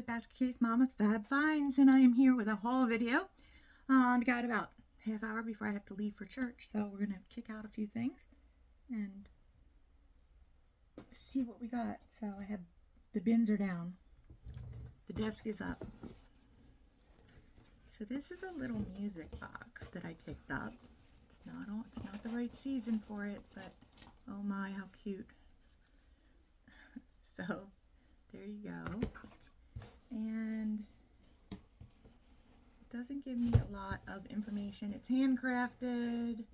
with Basket Case Mama Fab Finds, and I am here with a haul video. I got about half hour before I have to leave for church, so we're gonna kick out a few things and see what we got. So I have the bins are down, the desk is up. So this is a little music box that I picked up. It's not the right season for it, but oh my, how cute! So there you go. And it doesn't give me a lot of information. It's handcrafted,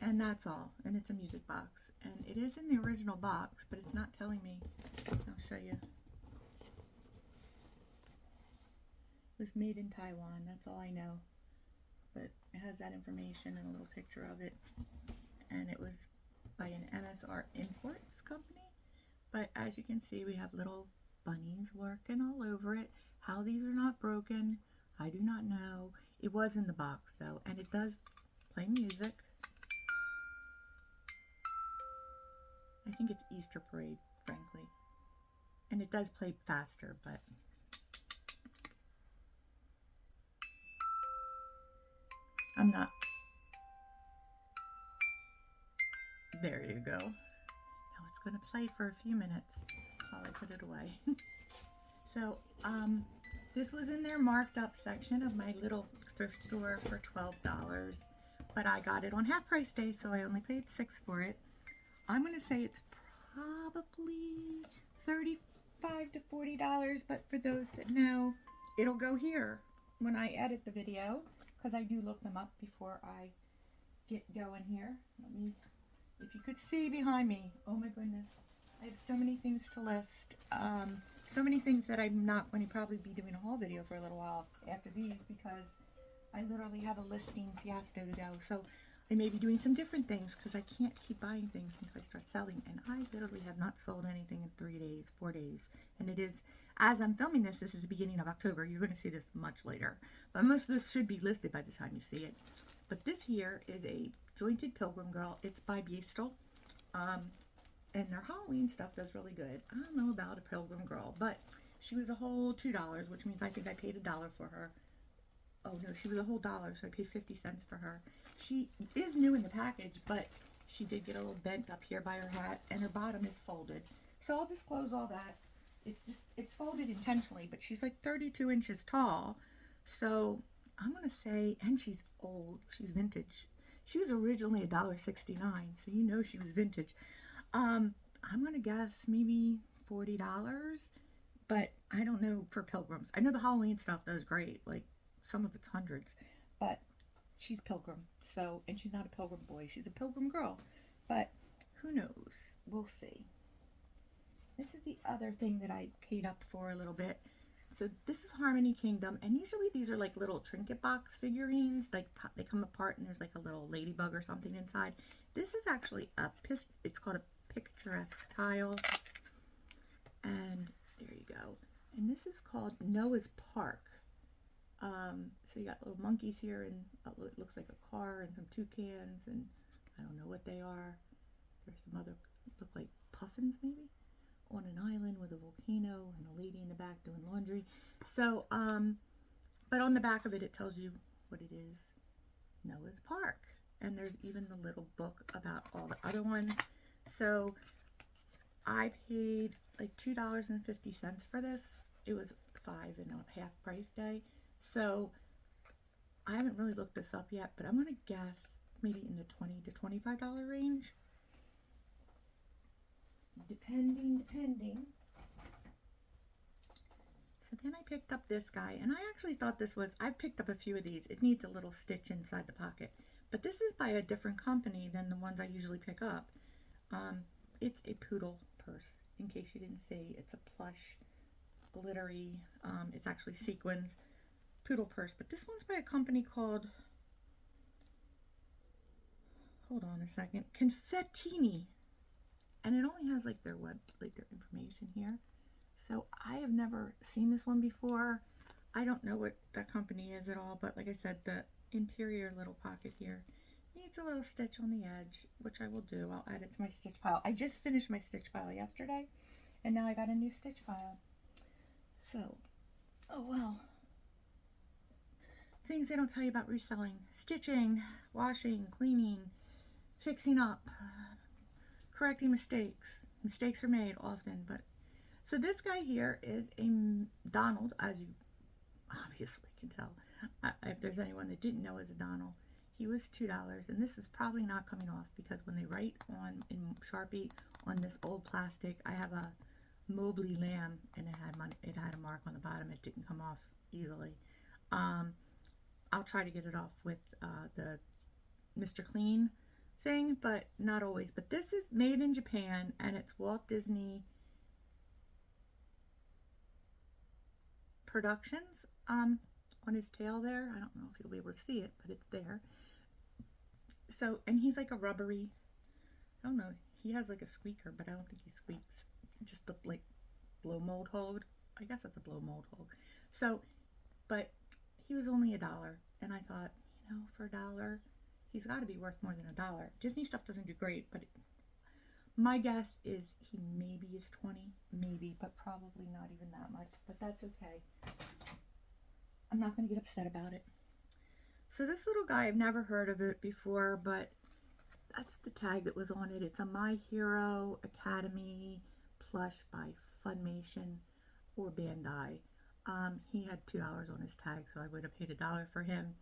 and that's all. And it's a music box. And it is in the original box, but it's not telling me. I'll show you. It was made in Taiwan, that's all I know. But it has that information and a little picture of it. And it was by an MSR Imports company. But as you can see, we have little bunnies working all over it. How these are not broken, I do not know. It was in the box though, and it does play music. I think it's Easter Parade, frankly. And it does play faster, but I'm not. There you go. Now it's going to play for a few minutes while I put it away. So, this was in their marked up section of my little thrift store for $12, but I got it on half price day, so I only paid $6 for it. I'm going to say it's probably $35 to $40, but for those that know, it'll go here when I edit the video, because I do look them up before I get going here. If you could see behind me, oh my goodness, I have so many things to list. So many things that I'm not going to probably be doing a haul video for a little while after these, because I literally have a listing fiasco to go. So I may be doing some different things because I can't keep buying things until I start selling. And I literally have not sold anything in 3 days, 4 days. And it is, as I'm filming this, this is the beginning of October. You're going to see this much later. But most of this should be listed by the time you see it. But this here is a Jointed Pilgrim Girl. It's by Beastal. And their Halloween stuff does really good. I don't know about a Pilgrim Girl, but she was a whole $2, which means I think I paid $1 for her. Oh no, she was a whole $1, so I paid 50 cents for her. She is new in the package, but she did get a little bent up here by her hat, and her bottom is folded. So I'll disclose all that. It's folded intentionally, but she's like 32 inches tall. So I'm gonna say, and she's old, she's vintage. She was originally $1.69, so you know she was vintage. I'm gonna guess maybe $40, but I don't know for pilgrims. I know the Halloween stuff does great, like some of it's hundreds, but she's pilgrim, so, and she's not a pilgrim boy, she's a pilgrim girl, but who knows, we'll see. This is the other thing that I paid up for a little bit. So this is Harmony Kingdom, and usually these are like little trinket box figurines, like they come apart and there's like a little ladybug or something inside. This is actually it's called a picturesque tile, and there you go. And this is called Noah's Park. So you got little monkeys here, and it looks like a car and some toucans, and I don't know what they are. There's some other, look like puffins maybe, on an island with a volcano and a lady in the back doing laundry. So, but on the back of it, it tells you what it is, Noah's Park. And there's even the little book about all the other ones. So I paid like $2.50 for this. It was $5 and a half price day. So I haven't really looked this up yet, but I'm going to guess maybe in the $20 to $25 range. Depending. So then I picked up this guy, and I actually thought this was, I've picked up a few of these. It needs a little stitch inside the pocket. But this is by a different company than the ones I usually pick up. It's a poodle purse, in case you didn't see. It's a plush, glittery, it's actually sequins poodle purse. But this one's by a company called, hold on a second, Confettini. And it only has like their information here. So I have never seen this one before. I don't know what that company is at all, but like I said, the interior little pocket here needs a little stitch on the edge, which I will do. I'll add it to my stitch pile. I just finished my stitch pile yesterday, and now I got a new stitch pile. So Oh well. Things they don't tell you about reselling: stitching, washing, cleaning, fixing up, correcting mistakes. Mistakes are made often, but so this guy here is a Donald, as you obviously can tell. If there's anyone that didn't know as a Donald, he was $2, and this is probably not coming off because when they write on in Sharpie on this old plastic, I have a Mobley lamb, and it had a mark on the bottom. It didn't come off easily. Um, I'll try to get it off with the Mr. Clean thing, but not always. But this is made in Japan, and it's Walt Disney Productions on his tail there. I don't know if you'll be able to see it, but it's there. So, and he's like a rubbery, I don't know, he has like a squeaker, but I don't think he squeaks. It just looked like blow mold hold. I guess it's a blow mold hold. So, but he was only $1, and I thought, for $1, he's got to be worth more than $1. Disney stuff doesn't do great, but my guess is he maybe is 20, maybe, but probably not even that much. But that's okay. I'm not going to get upset about it. So this little guy, I've never heard of it before, but that's the tag that was on it. It's a My Hero Academy plush by Funimation or Bandai. He had $2 on his tag, so I would have paid $1 for him.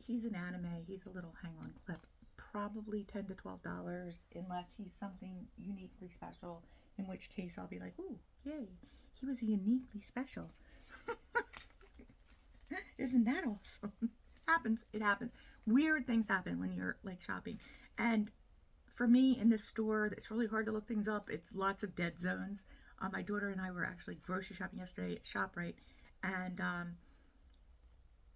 He's an anime. He's a little hang-on clip. Probably $10 to $12, unless he's something uniquely special, in which case I'll be like, ooh, yay, he was uniquely special. Isn't that awesome? It happens. Weird things happen when you're like shopping. And for me in this store, it's really hard to look things up. It's lots of dead zones. My daughter and I were actually grocery shopping yesterday at ShopRite, and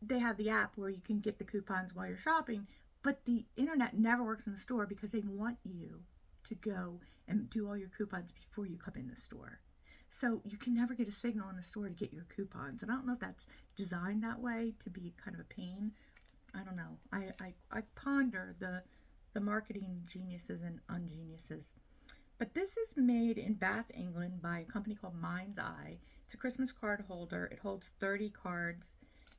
they have the app where you can get the coupons while you're shopping, but the internet never works in the store because they want you to go and do all your coupons before you come in the store. So you can never get a signal in the store to get your coupons. And I don't know if that's designed that way to be kind of a pain. I don't know. I ponder the marketing geniuses and ungeniuses. But this is made in Bath, England by a company called Mind's Eye. It's a Christmas card holder. It holds 30 cards,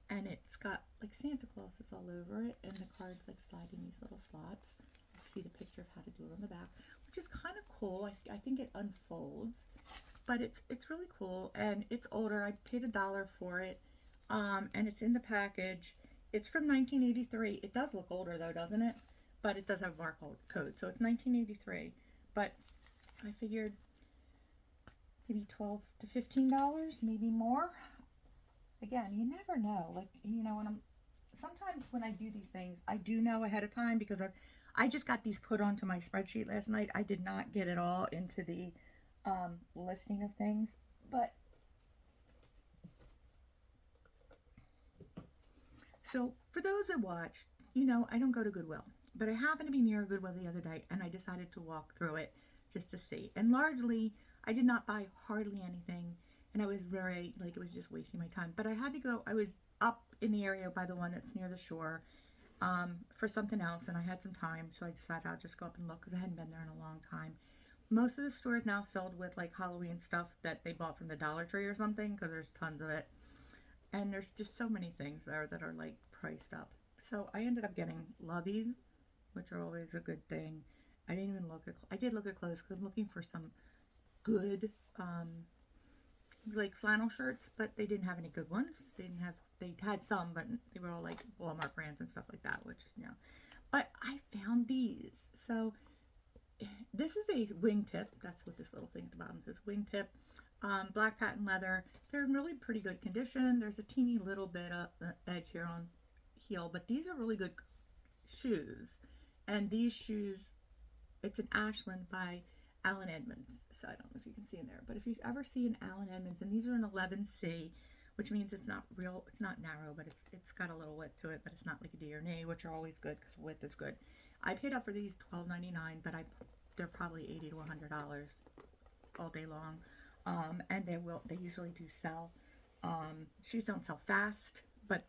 and it's got like Santa Claus is all over it, and the cards like slide in these little slots. You see the picture of how to do it on the back, which is kind of cool. I think it unfolds, but it's really cool, and it's older. I paid $1 for it, and it's in the package. It's from 1983. It does look older though, doesn't it? But it does have a barcode, so it's 1983. But I figured maybe $12 to $15, maybe more. Again, you never know. Like, sometimes when I do these things, I do know ahead of time because I just got these put onto my spreadsheet last night. I did not get it all into the listing of things, but so for those that watch, I don't go to Goodwill, but I happened to be near Goodwill the other day, and I decided to walk through it just to see. And largely, I did not buy hardly anything, and I was very, it was just wasting my time. But I had to go, I was up in the area by the one that's near the shore for something else, and I had some time, so I decided I'll just go up and look because I hadn't been there in a long time. Most of the store is now filled with like Halloween stuff that they bought from the Dollar Tree or something, because there's tons of it. And there's just so many things there that are like priced up. So I ended up getting loveys, which are always a good thing. I didn't even look at, I did look at clothes because I'm looking for some good, like flannel shirts, but they didn't have any good ones. They had some, but they were all like Walmart brands and stuff like that, which, but I found these. So this is a wingtip. That's what this little thing at the bottom says, wingtip. Black patent leather. They're in really pretty good condition. There's a teeny little bit of edge here on heel, but these are really good shoes. And these shoes, it's an Ashland by Allen Edmonds. So I don't know if you can see in there, but if you ever see an Allen Edmonds, and these are an 11C, which means it's not narrow, but it's got a little width to it, but it's not like a D or an A, which are always good because width is good. I paid up for these $12.99, but they're probably $80 to $100 all day long. And they usually do sell. Shoes don't sell fast, but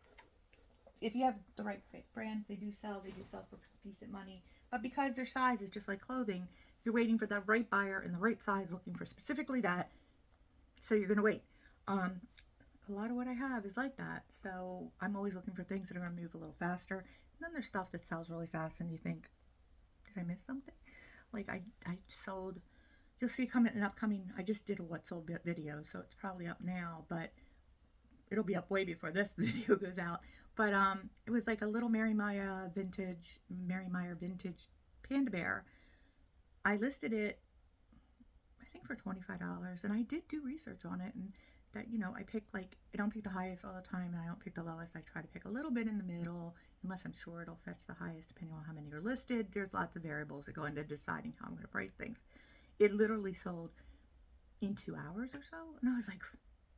if you have the right brands, they do sell for decent money. But because their size is just like clothing, you're waiting for the right buyer in the right size, looking for specifically that. So you're going to wait. a lot of what I have is like that. So I'm always looking for things that are going to move a little faster. And then there's stuff that sells really fast and you think, did I miss something? Like I sold, you'll see coming an upcoming, I just did a what sold video, so it's probably up now, but it'll be up way before this video goes out. But it was like a little Mary Meyer vintage panda bear. I listed it, I think, for $25, and I did do research on it, and that, I pick, like, I don't pick the highest all the time, and I don't pick the lowest. I try to pick a little bit in the middle, unless I'm sure it'll fetch the highest, depending on how many are listed. There's lots of variables that go into deciding how I'm going to price things. It literally sold in 2 hours or so, and I was like,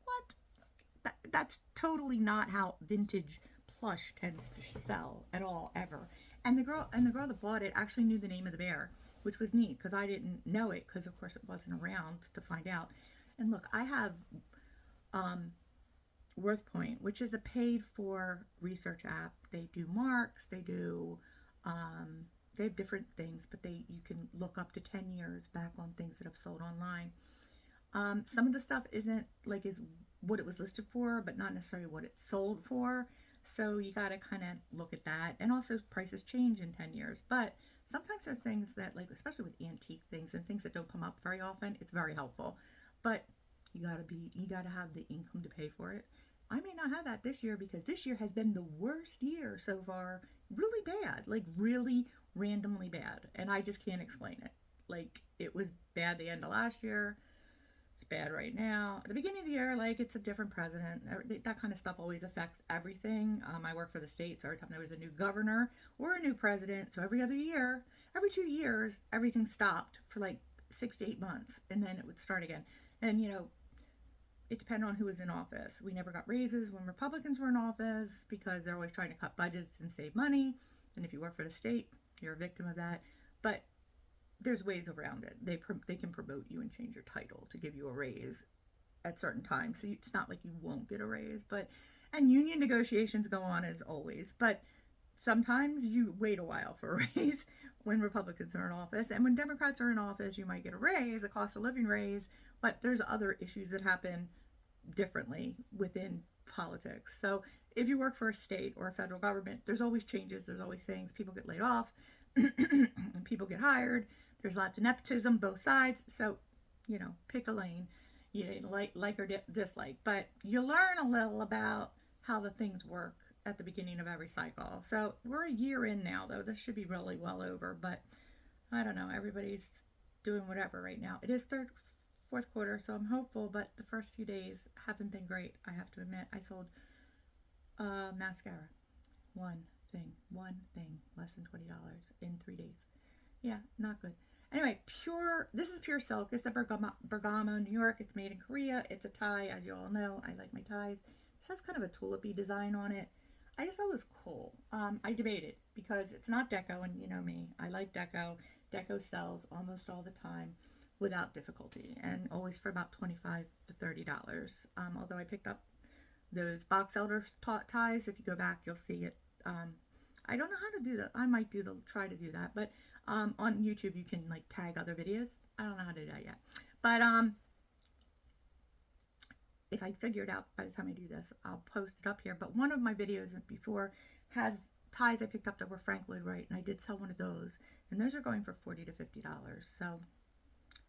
what? That's totally not how vintage plush tends to sell at all, ever. And the girl that bought it actually knew the name of the bear, which was neat, because I didn't know it, because of course it wasn't around to find out. And look, I have WorthPoint, which is a paid for research app. They do marks, they have different things, but you can look up to 10 years back on things that have sold online. Some of the stuff isn't like is what it was listed for, but not necessarily what it's sold for. So you got to kind of look at that. And also prices change in 10 years. But sometimes there are things that, like, especially with antique things and things that don't come up very often, it's very helpful. But you got to have the income to pay for it. I may not have that this year, because this year has been the worst year so far. Really bad, like really randomly bad. And I just can't explain it. Like, it was bad the end of last year. It's bad right now. At the beginning of the year, like, it's a different president. That kind of stuff always affects everything. I work for the state, so every time there was a new governor or a new president, so every other year, every 2 years, everything stopped for like 6 to 8 months, and then it would start again. And it depended on who was in office. We never got raises when Republicans were in office, because they're always trying to cut budgets and save money. And if you work for the state, you're a victim of that. But there's ways around it. They can promote you and change your title to give you a raise at certain times. So it's not like you won't get a raise. And union negotiations go on as always. But sometimes you wait a while for a raise when Republicans are in office. And when Democrats are in office, you might get a raise, a cost of living raise. But there's other issues that happen differently within politics. So if you work for a state or a federal government, there's always changes. There's always things. People get laid off. People get hired. There's lots of nepotism, both sides. So, pick a lane. You like or dislike. But you learn a little about how the things work at the beginning of every cycle. So we're a year in now, though. This should be really well over. But I don't know. Everybody's doing whatever right now. It is fourth quarter, so I'm hopeful. But the first few days haven't been great, I have to admit. I sold mascara. One thing, less than $20 in 3 days. Yeah, not good. Anyway, this is pure silk. It's a Bergamo, New York. It's made in Korea. It's a tie, as you all know. I like my ties. This has kind of a tulipy design on it. I just thought it was cool. I debated, because it's not deco, and you know me, I like deco. Deco sells almost all the time without difficulty, and always for about $25 to $30. Although I picked up those box elder ties. If you go back, you'll see it. I don't know how to do that. I might try to do that, but on YouTube you can like tag other videos. I don't know how to do that yet, but if I figure it out by the time I do this, I'll post it up here. But one of my videos before has ties I picked up that were Frank Lloyd Wright, and I did sell one of those, and those are going for $40 to $50. So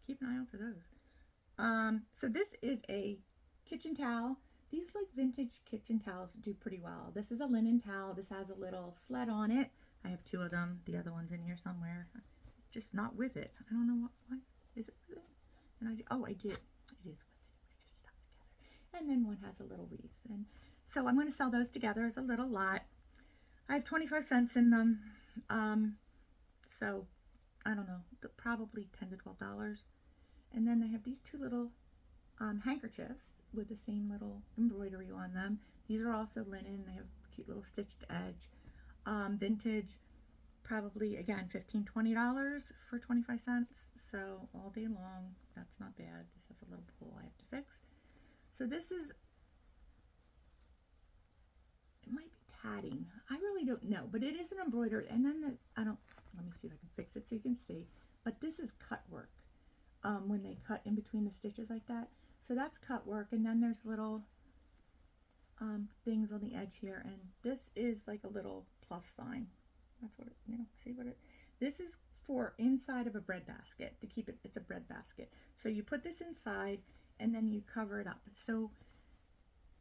keep an eye out for those. So this is a kitchen towel. These like vintage kitchen towels do pretty well. This is a linen towel. This has a little sled on it. I have 2 of them. The other one's in here somewhere. Just not with it. I don't know what is it with it? And I did. It is with it. It was just stuck together. And then one has a little wreath. And so I'm going to sell those together as a little lot. I have 25 cents in them. So I don't know, probably $10 to $12. And then they have these 2 little handkerchiefs with the same little embroidery on them. These are also linen. They have cute little stitched edge. Vintage, probably again $15 to $20 for 25 cents. So all day long, that's not bad. This has a little pull I have to fix. So this is, it might be tatting. I really don't know, but it is an embroidered. And then let me see if I can fix it so you can see. But this is cut work. When they cut in between the stitches like that. So that's cut work, and then there's little things on the edge here, and this is like a little plus sign. That's what it, see what it, this is for inside of a bread basket to keep it, it's a bread basket. So you put this inside and then you cover it up. So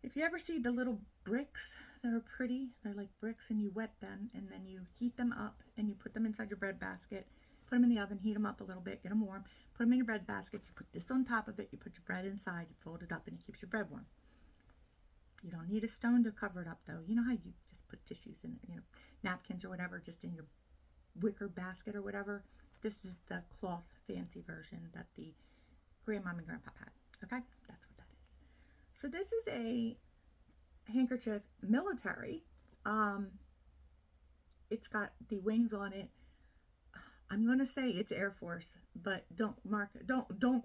if you ever see the little bricks that are pretty, they're like bricks, and you wet them and then you heat them up and you put them inside your bread basket, put them in the oven, heat them up a little bit, get them warm, put them in your bread basket, you put this on top of it, you put your bread inside, you fold it up, and it keeps your bread warm. You don't need a stone to cover it up though. You know how you just put tissues in, napkins or whatever, just in your wicker basket or whatever. This is the cloth fancy version that the grandmom and grandpa had. Okay, that's what that is. So this is a handkerchief, military. It's got the wings on it. I'm gonna say it's Air Force, but don't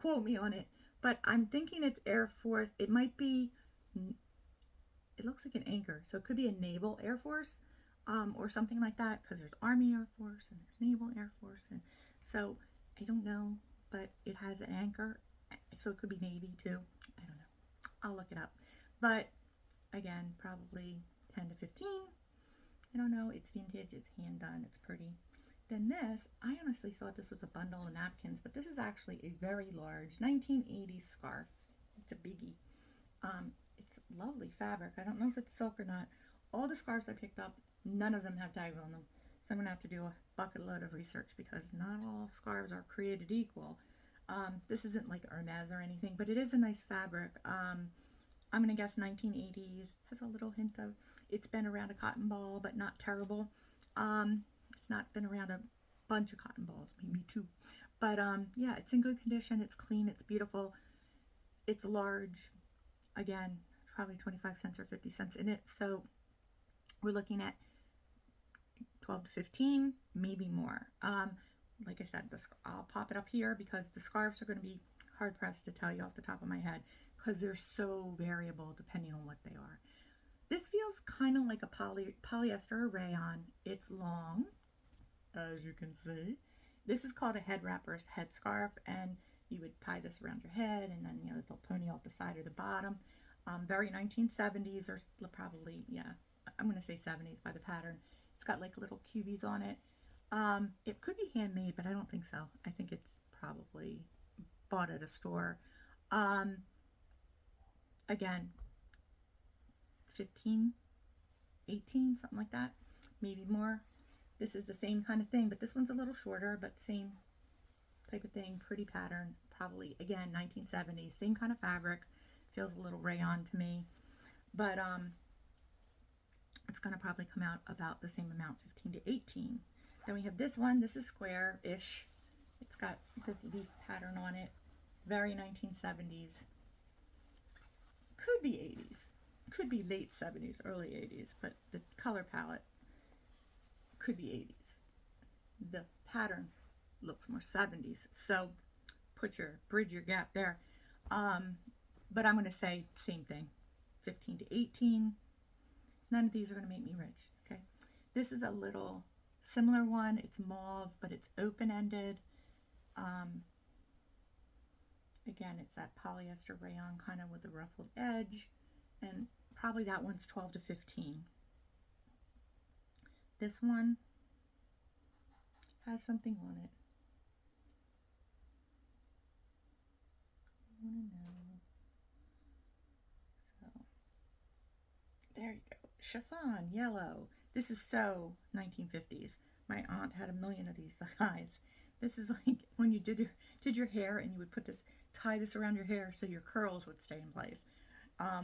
quote me on it. But I'm thinking it's Air Force. It might be. It looks like an anchor, so it could be a naval Air Force, or something like that, because there's Army Air Force and there's Naval Air Force, and so I don't know, but it has an anchor, so it could be Navy too. I don't know. I'll look it up. But again, probably 10 to 15. I don't know. It's vintage. It's hand done. It's pretty. Then this, I honestly thought this was a bundle of napkins, but this is actually a very large 1980s scarf. It's a biggie. It's lovely fabric. I don't know if it's silk or not. All the scarves I picked up, none of them have tags on them. So I'm going to have to do a bucket load of research, because not all scarves are created equal. This isn't like Hermes or anything, but it is a nice fabric. I'm going to guess 1980s. Has a little hint of, it's been around a cotton ball, but not terrible. It's not been around a bunch of cotton balls, maybe two. But yeah, it's in good condition. It's clean. It's beautiful. It's large. Again, probably 25 cents or 50 cents in it. So we're looking at 12 to 15, maybe more. Like I said, I'll pop it up here because the scarves are going to be hard pressed to tell you off the top of my head, because they're so variable depending on what they are. This feels kind of like a polyester or rayon. It's long, as you can see. This is called a head wrapper's headscarf, and you would tie this around your head, and then they'll pony off the side or the bottom. Very 1970s, or probably, yeah, I'm going to say 70s by the pattern. It's got like little cubies on it. It could be handmade, but I don't think so. I think it's probably bought at a store. Again, 15, 18, something like that, maybe more. This is the same kind of thing, but this one's a little shorter, but same type of thing, pretty pattern, probably, again, 1970s, same kind of fabric, feels a little rayon to me, but it's going to probably come out about the same amount, 15 to 18. Then we have this one. This is square-ish. It's got the leaf pattern on it, very 1970s, could be 80s, could be late 70s, early 80s, but the color palette could be 80s. The pattern looks more 70s, so bridge your gap there. But I'm going to say same thing, 15 to 18. None of these are going to make me rich. Okay, this is a little similar one. It's mauve, but it's open-ended. Again, it's that polyester rayon kind of with the ruffled edge, and probably that one's 12 to 15. This one has something on it. I want to know. So there you go. Chiffon, yellow. This is so 1950s. My aunt had a million of these guys. This is like when you did your hair, and you would tie this around your hair so your curls would stay in place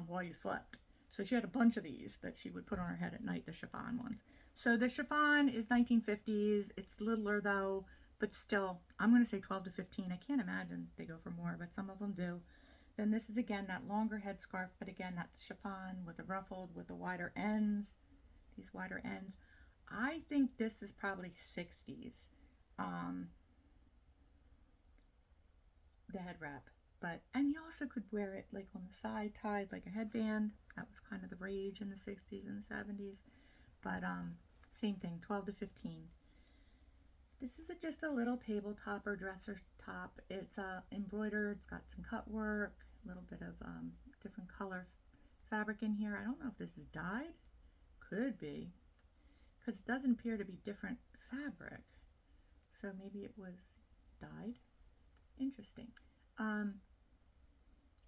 while you slept. So she had a bunch of these that she would put on her head at night, the chiffon ones. So the chiffon is 1950s. It's littler though, but still, I'm going to say 12 to 15. I can't imagine they go for more, but some of them do. Then this is again that longer headscarf, but again that's chiffon with the ruffled, with the wider ends. These wider ends. I think this is probably 60s. The head wrap, and you also could wear it like on the side, tied like a headband. That was kind of the rage in the 60s and the 70s. But same thing, 12 to 15. This is just a little tabletop or dresser top. It's embroidered. It's got some cut work. A little bit of different color fabric in here. I don't know if this is dyed. Could be, because it doesn't appear to be different fabric. So maybe it was dyed. Interesting. I'm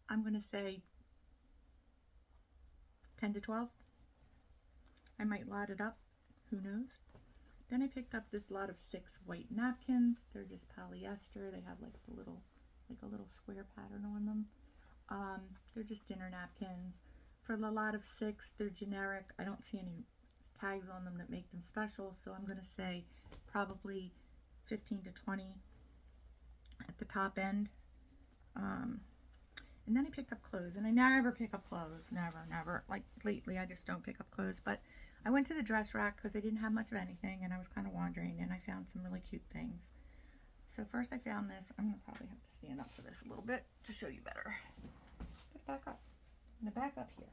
going to say 10 to 12. I might lot it up. Who knows? Then I picked up this lot of 6 white napkins. They're just polyester. They have like the little, like a little square pattern on them. They're just dinner napkins. For the lot of 6, they're generic. I don't see any tags on them that make them special. So I'm going to say probably 15 to 20 at the top end. And then I picked up clothes, and I never pick up clothes, never. Like lately, I just don't pick up clothes. But I went to the dress rack because I didn't have much of anything, and I was kind of wandering, and I found some really cute things. So first I found this. I'm going to probably have to stand up for this a little bit to show you better. Put it back up. I'm going to back up here.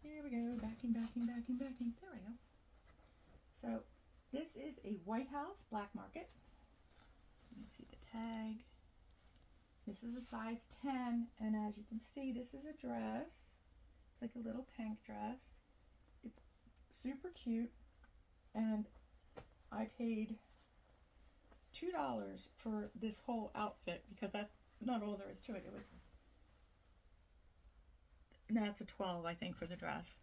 There we go. Backing. There we go. So this is a White House Black Market. You can see the tag. This is a size 10, and as you can see, this is a dress. It's like a little tank dress. It's super cute, and I paid $2 for this whole outfit because that's not all there is to it. It was, that's a 12, I think, for the dress,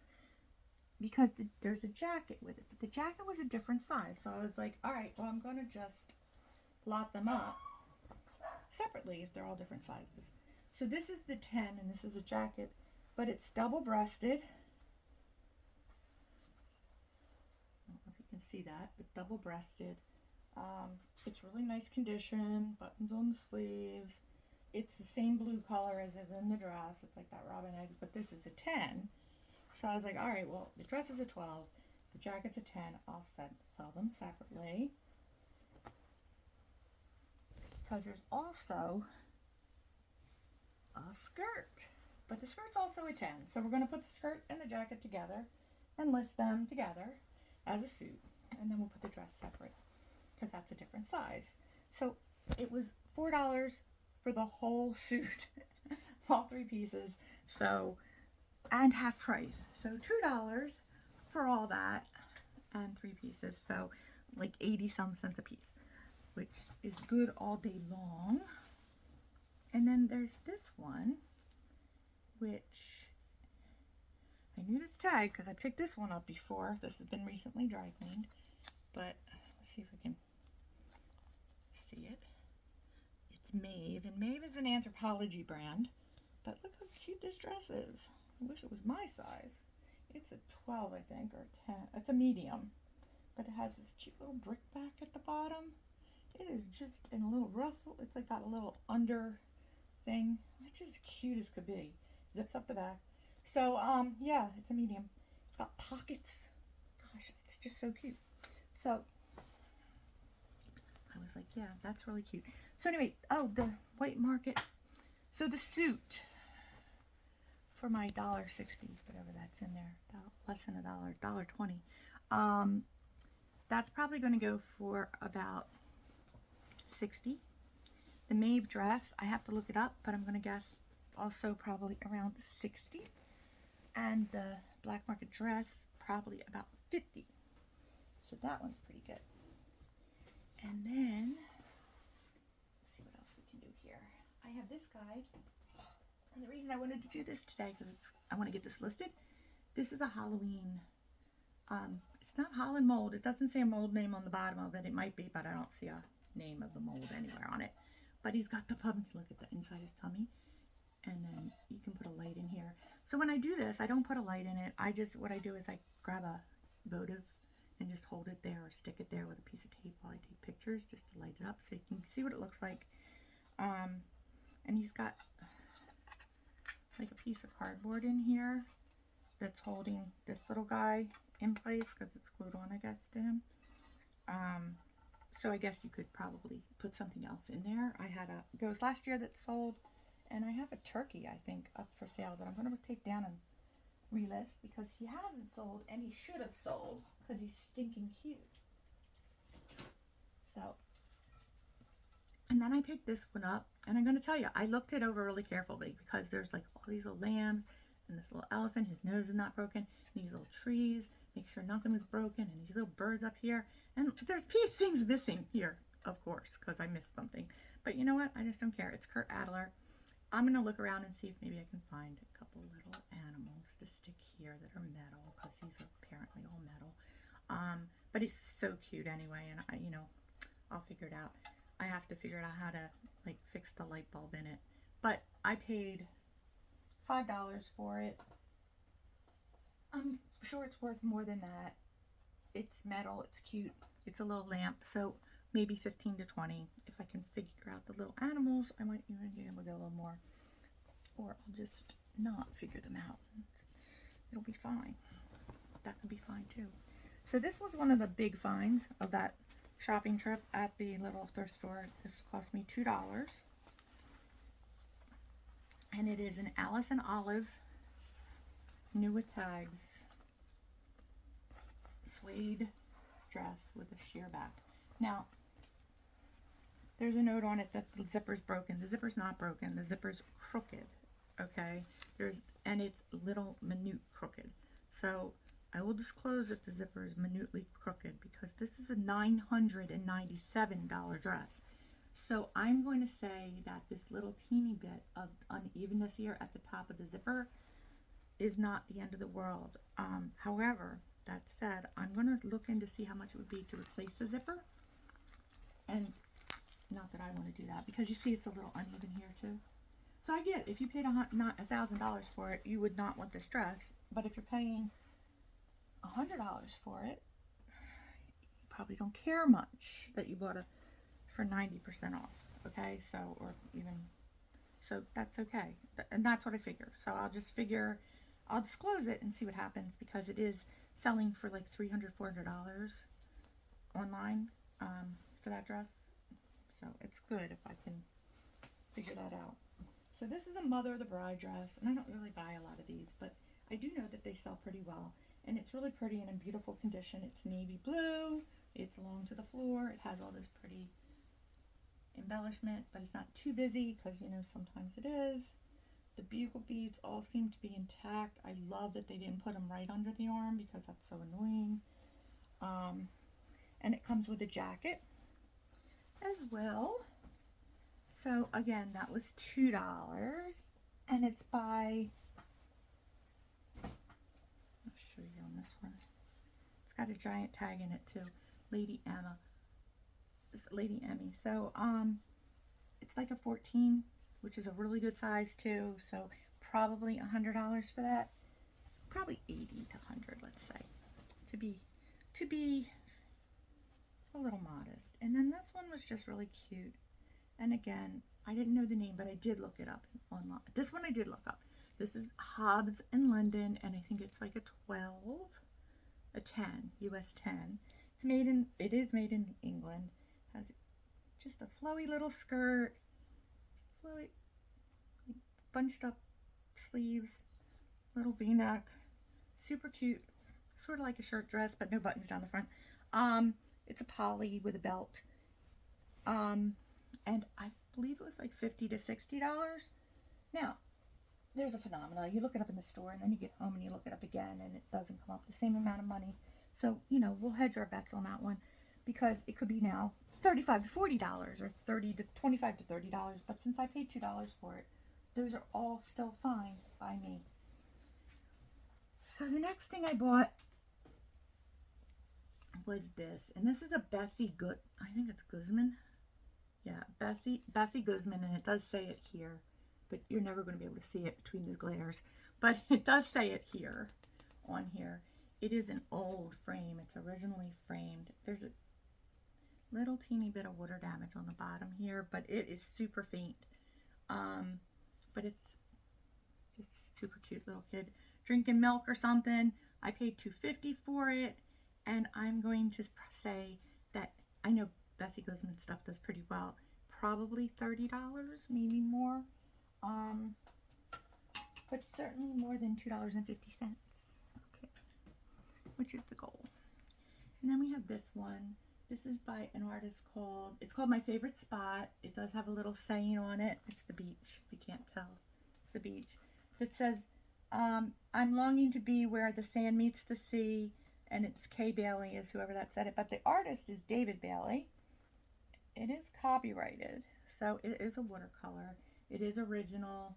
because there's a jacket with it, but the jacket was a different size. So I was like, all right, well, I'm going to just lot them up separately if they're all different sizes. So this is the 10, and this is a jacket, but it's double-breasted. I don't know if you can see that, but double-breasted. It's really nice condition, buttons on the sleeves. It's the same blue color as is in the dress. It's like that robin egg, but this is a 10. So I was like, all right, well, the dress is a 12, the jacket's a 10. I'll sell them separately. Because there's also a skirt, but the skirt's also a 10. So we're going to put the skirt and the jacket together and list them together as a suit, and then we'll put the dress separate because that's a different size. So it was $4 for the whole suit, all 3 pieces. So, and half price. So $2 for all that and 3 pieces. So like 80-some cents a piece, which is good all day long. And then there's this one, which I knew this tag because I picked this one up before. This has been recently dry cleaned, but let's see if we can see it. It's Maeve, and Maeve is an Anthropologie brand, but look how cute this dress is. I wish it was my size. It's a 12, I think, or 10. It's a medium, but it has this cute little brick back at the bottom. It is just in a little ruffle. It's like got a little under thing. It's just cute as could be. Zips up the back. So, yeah, it's a medium. It's got pockets. Gosh, it's just so cute. So, I was like, yeah, that's really cute. So anyway, oh, the white market. So the suit for my $1.60, whatever that's in there, less than $1.20. That's probably going to go for about $60. The Maeve dress, I have to look it up, but I'm going to guess also probably around $60. And the black market dress, probably about $50. So that one's pretty good. And then, let's see what else we can do here. I have this guide. And the reason I wanted to do this today, because I want to get this listed. This is a Halloween. It's not Holland mold. It doesn't say a mold name on the bottom of it. It might be, but I don't see a name of the mold anywhere on it. But he's got the pumpkin. Look at the inside of his tummy. And then you can put a light in here. So when I do this, I don't put a light in it. What I do is I grab a votive and just hold it there or stick it there with a piece of tape while I take pictures just to light it up so you can see what it looks like. And he's got like a piece of cardboard in here that's holding this little guy in place because it's glued on, I guess, to him. So I guess you could probably put something else in there. I had a ghost last year that sold, and I have a turkey, I think, up for sale that I'm going to take down and relist because he hasn't sold, and he should have sold because he's stinking cute. So And then I picked this one up, and I'm going to tell you, I looked it over really carefully because there's like all these little lambs and this little elephant. His nose is not broken. And these little trees, make sure nothing was broken, and these little birds up here. And there's things missing here, of course, because I missed something. But you know what? I just don't care. It's Kurt Adler. I'm going to look around and see if maybe I can find a couple little animals to stick here that are metal, because these are apparently all metal. But it's so cute anyway, and I'll figure it out. I have to figure out how to like fix the light bulb in it. But I paid $5 for it. I'm sure it's worth more than that. It's metal, it's cute, it's a little lamp, so maybe 15 to 20. If I can figure out the little animals, I might even be able to go a little more. Or I'll just not figure them out. It'll be fine. That could be fine too. So this was one of the big finds of that shopping trip at the little thrift store. This cost me $2. And it is an Alice and Olive, new with tags, suede dress with a sheer back. Now, there's a note on it that the zipper's broken. The zipper's not broken. The zipper's crooked, okay? And it's little minute crooked. So I will disclose that the zipper is minutely crooked because this is a $997 dress. So I'm going to say that this little teeny bit of unevenness here at the top of the zipper is not the end of the world. However, that said, I'm going to look in to see how much it would be to replace the zipper. And not that I want to do that, because you see it's a little uneven here too. So I get, if you paid not $1,000 for it, you would not want this dress. But if you're paying $100 for it, you probably don't care much that you bought it for 90% off. Okay, so, or even, so that's okay. And that's what I figure. So I'll just figure, I'll disclose it and see what happens, because it is selling for like $300, $400 online for that dress. So it's good if I can figure that out. So this is a Mother of the Bride dress, and I don't really buy a lot of these, but I do know that they sell pretty well. And it's really pretty and in beautiful condition. It's navy blue. It's along to the floor. It has all this pretty embellishment, but it's not too busy, because sometimes it is. The bugle beads all seem to be intact. I love that they didn't put them right under the arm, because that's so annoying. And it comes with a jacket as well. So again, that was $2, and it's by, I'll show you on this one. It's got a giant tag in it too, Lady Emma. It's Lady Emmy. So it's like a 14, which is a really good size too. So probably $100 for that. Probably 80 to 100, let's say, to be a little modest. And then this one was just really cute. And again, I didn't know the name, but I did look it up online. This one I did look up. This is Hobbs in London, and I think it's like a 12, a 10, US 10. It is made in England. Has just a flowy little skirt, flowy, bunched up sleeves, little V-neck, super cute, sort of like a shirt dress, but no buttons down the front. It's a poly with a belt. And I believe it was like $50 to $60. Now, there's a phenomenon. You look it up in the store, and then you get home and you look it up again, and it doesn't come up the same amount of money. So, we'll hedge our bets on that one, because it could be now $35 to $40 or $25 to $30. But since I paid $2 for it, those are all still fine by me. So the next thing I bought was this, and this is a Bessie Good. I think it's Guzman. Yeah, Bessie Guzman, and it does say it here, but you're never going to be able to see it between the glares. But it does say it here, on here. It is an old frame. It's originally framed. There's a little teeny bit of water damage on the bottom here, but it is super faint. But it's just super cute little kid drinking milk or something. I paid $2.50 for it, and I'm going to say that I know Bessie Guzman stuff does pretty well. Probably $30, maybe more. But certainly more than $2.50. Okay, which is the goal. And then we have this one. This is by an artist it's called My Favorite Spot. It does have a little saying on it. It's the beach, if you can't tell. It's the beach. It says, I'm longing to be where the sand meets the sea. And it's Kay Bailey is whoever that said it. But the artist is David Bailey. It is copyrighted. So it is a watercolor. It is original.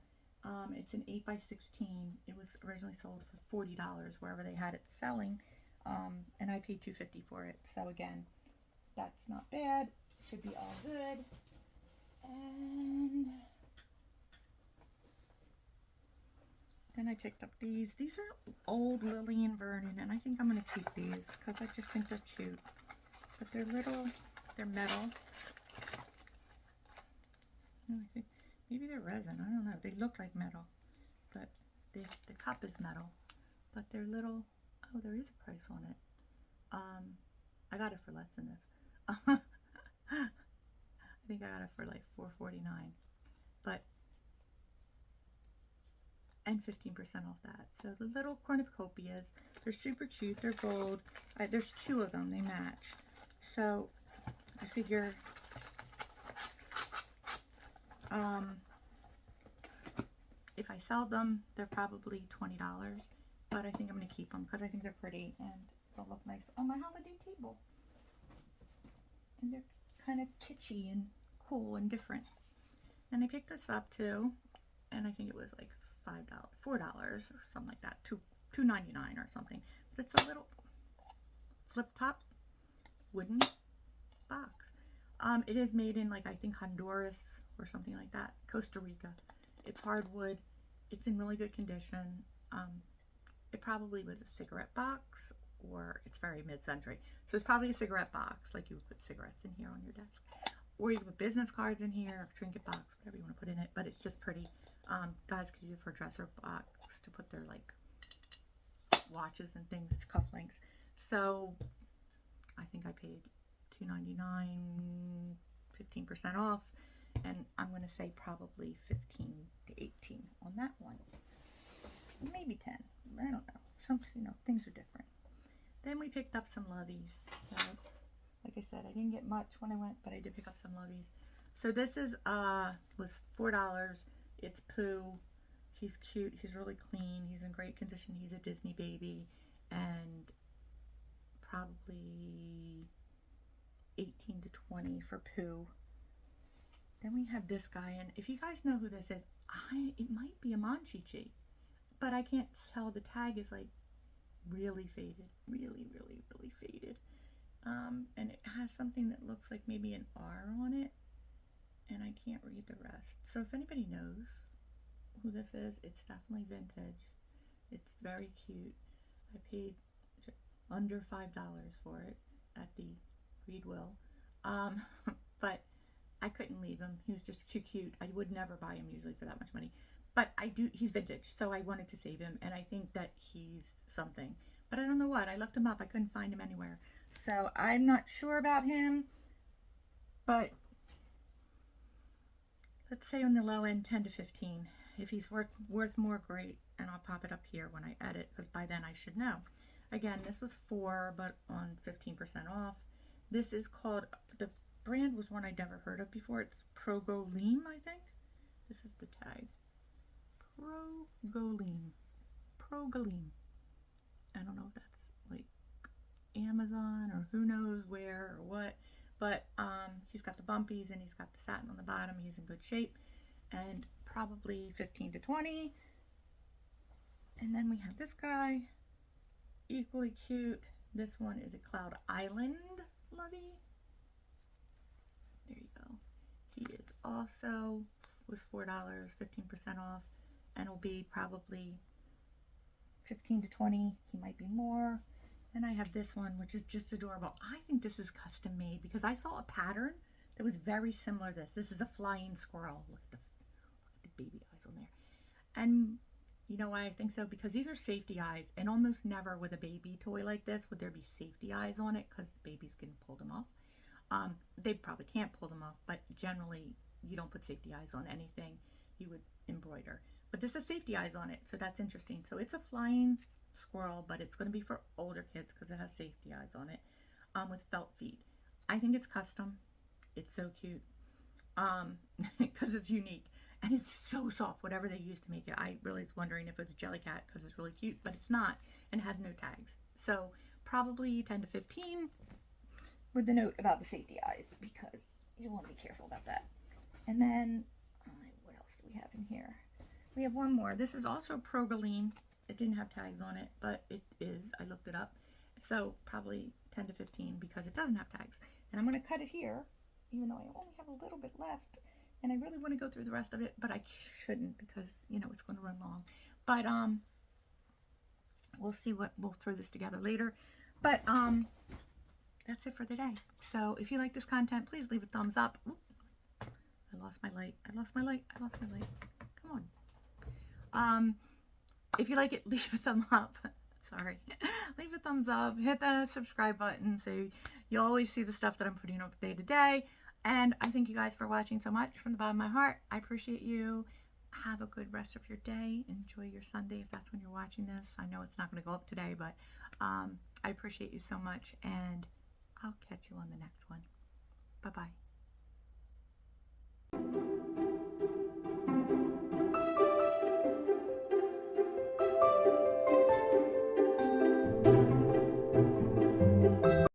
It's an 8 by 16. It was originally sold for $40 wherever they had it selling. And I paid $2.50 for it. So again, that's not bad. Should be all good. And then I picked up these. These are old Lillian Vernon, and I think I'm going to keep these because I just think they're cute. But they're little, they're metal. Oh, I think maybe they're resin. I don't know. They look like metal, but the cup is metal. But they're little. Oh, there is a price on it. I got it for less than this. I think I got it for like $4.49. But and 15% off that. So the little cornucopias, they're super cute. They're gold. There's 2 of them. They match. So I figure if I sell them, they're probably $20. But I think I'm going to keep them because I think they're pretty and they'll look nice on my holiday table. And they're kind of kitschy and cool and different. Then I picked this up too, and I think it was like $4 or something like that, $2.99 or something. But it's a little flip top wooden box. It is made in like I think Honduras or something like that, Costa Rica. It's hardwood. It's in really good condition. It probably was a cigarette box, or it's very mid-century. So it's probably a cigarette box, like you would put cigarettes in here on your desk. Or you can put business cards in here, trinket box, whatever you want to put in it. But it's just pretty. Guys could use it for a dresser box to put their like watches and things, cufflinks. So I think I paid $2.99, 15% off. And I'm going to say probably 15 to 18 on that one. Maybe 10. I don't know. Some, things are different. Then we picked up some loveys. So, like I said, I didn't get much when I went, but I did pick up some loveys. So this is was $4. It's Pooh. He's cute. He's really clean. He's in great condition. He's a Disney baby, and probably 18 to 20 for Pooh. Then we have this guy, and if you guys know who this is, it might be a Monchichi, but I can't tell. The tag is like really faded, really faded. And it has something that looks like maybe an R on it, and I can't read the rest. So if anybody knows who this is, it's definitely vintage. It's very cute. I paid under $5 for it at the Readwill. But I couldn't leave him. He was just too cute. I would never buy him usually for that much money. But he's vintage, so I wanted to save him, and I think that he's something. But I don't know what. I looked him up. I couldn't find him anywhere. So I'm not sure about him, but let's say on the low end, 10 to 15. If he's worth more, great. And I'll pop it up here when I edit, because by then I should know. Again, this was $4, but on 15% off. This is called, the brand was one I'd never heard of before. It's Progoleam, I think. This is the tag. Progoleam. I don't know if that's like Amazon or who knows where or what, but he's got the bumpies and he's got the satin on the bottom. He's in good shape, and probably 15 to 20. And then we have this guy, equally cute. This one is a Cloud Island lovey. There you go. He is also was $4, 15% off, and will be probably 15 to 20. He might be more. And I have this one, which is just adorable. I think this is custom made because I saw a pattern that was very similar to this. This is a flying squirrel. Look at the baby eyes on there. And you know why I think so? Because these are safety eyes, and almost never with a baby toy like this would there be safety eyes on it, because the babies can pull them off. They probably can't pull them off, but generally you don't put safety eyes on anything. You would embroider. But this has safety eyes on it, so that's interesting. So it's a flying squirrel, but it's going to be for older kids because it has safety eyes on it, with felt feet. I think it's custom. It's so cute. Because it's unique. And it's so soft, whatever they use to make it. I really was wondering if it's Jellycat because it's really cute, but it's not. And it has no tags. So probably 10 to 15 with the note about the safety eyes because you want to be careful about that. And then, what else do we have in here? We have one more. This is also Progaline. It didn't have tags on it, but it is. I looked it up. So probably 10 to 15 because it doesn't have tags. And I'm going to cut it here, even though I only have a little bit left. And I really want to go through the rest of it, but I shouldn't because, you know, it's going to run long. But we'll see what, we'll throw this together later. But that's it for today. So if you like this content, please leave a thumbs up. Ooh, I lost my light. I lost my light. I lost my light. Come on. If you like it, leave a thumb up. Sorry. Leave a thumbs up. Hit the subscribe button so you'll always see the stuff that I'm putting up day to day. And I thank you guys for watching so much from the bottom of my heart. I appreciate you. Have a good rest of your day. Enjoy your Sunday if that's when you're watching this. I know it's not going to go up today, but I appreciate you so much. And I'll catch you on the next one. Bye-bye.